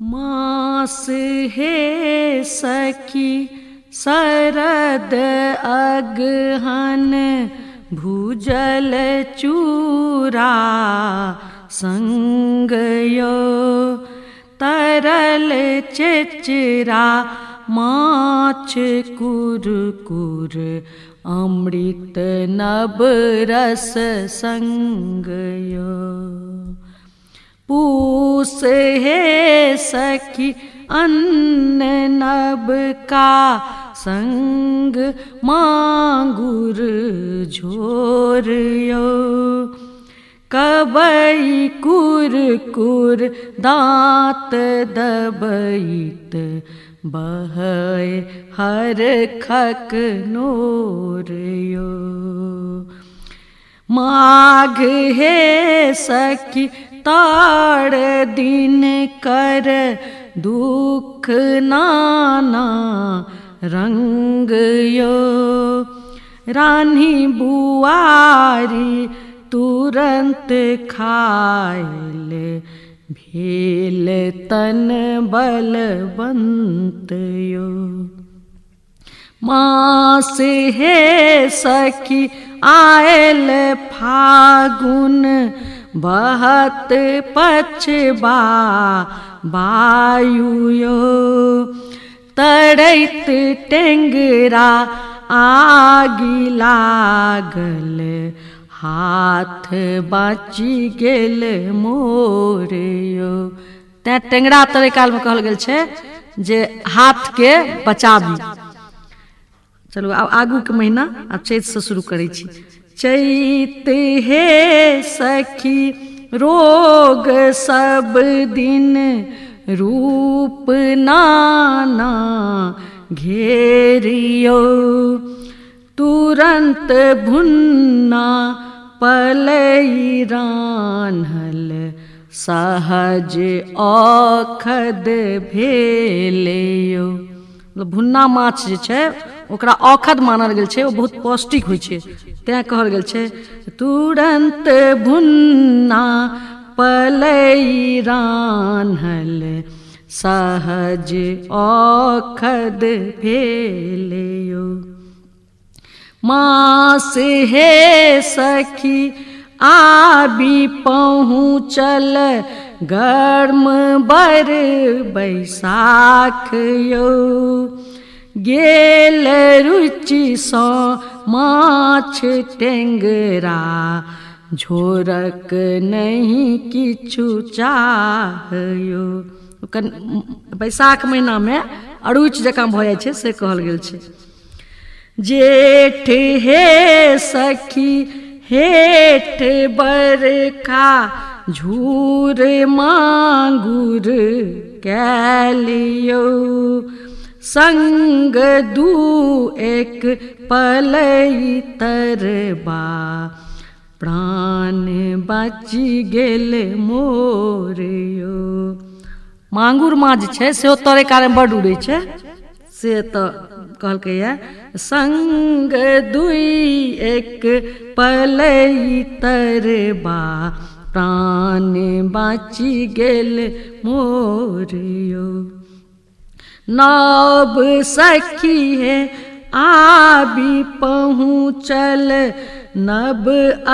मास हे सखी शरद अगहन भूजल चूरा संगयो तरल चेचरा माछ कुरकुर अमृत नभ रस संगयो। पूस हे सखी अन्न नभ का संग मांगुर झोरियो कबई कुरकुर दांत दबईत बहय हर खक नोरियो। माघ हे सखी ताड़ दिन कर दुख नाना रंग यो रानी बुआरी तुरंत खायल भेल तन बलवंत यो। मास हे सखी आयल फागुन बहत पछबा वायु यो तड़ैत टेंगरा आगि लागल हाथ बाची गेल मोर यो। तैं टेंगरा तड़ै काल में कहल गेल छै जे हाथ के बचाबी। चलू आब आगू के महीना आब चैत से शुरू करै छी। चैत हे सखी रोग सब दिन रूप नाना घेरियो तुरंत भुन्ना पलई रान्हल सहज औखद भेलियो। भुन्ना माछ जे छै ओकरा औखद मानल गेल छै, ओ बहुत पौष्टिक होइ छै, तैं कहल गेल छै तुरंत भुन्ना पलई रान्हल सहज औखद भेलियो। मास हे सखी आबि पहुँचल गर्म बर बैसाख यो गेल रुचि सँ माछ टेंगरा झोरक नहीं किछु चाहियो। बैसाख महीना में अरुचि जकाँ भऽ जाइ छै से कहल गेल छै। जेठ हे सखी हेठ बरखा झूर मांगुर कैलियो संग दू एक पलई तरबा प्राण बाची गेल मोर यो। मांगुर माछ जे छै सेहो तोरे कारण बड्ड उड़ै छै से तऽ कहलकै यऽ संग दुई एक पलई तरबा प्राण बाची गेल मोर यो। नव सखी है आबि पहुँचल नभ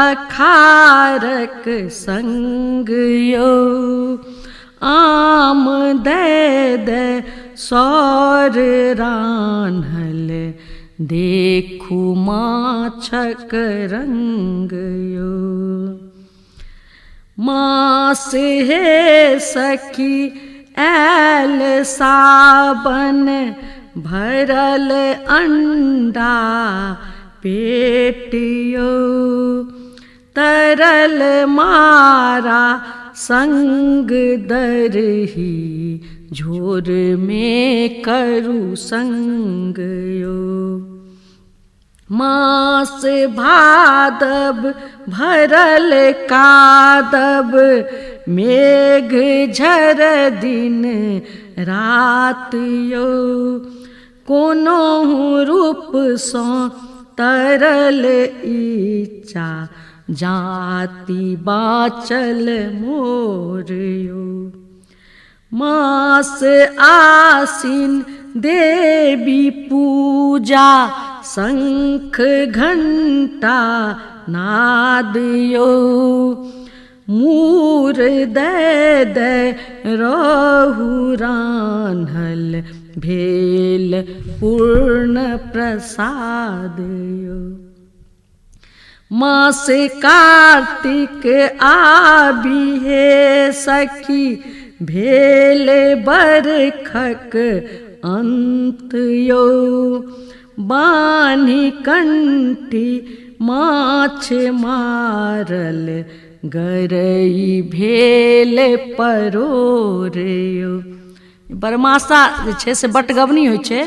अखारक संग यो आम दे दे सौर रान्हल देखू माछक रंग यो। मास हे सखी ऐल सावन भरल अंडा पेट यो तरल मारा संग दरही झोर में करू संग यो। मास भादव भरल कादव मेघ झर दिन रात यो कोनो रूप सँ तरल इच्छा जाति बाचल मोर यो। मास आसीन देवी पूजा शंख घंटा नाद यो मूर दे दे रहु रान्हल भेल पूर्ण प्रसाद यो मास कार्तिक आबि हे सखी भेल बरखक अंत यो बान्हि कंठी माछ मारल गरई भेल परोर यो। बरमासा जे छै से बटगबनी होइ छै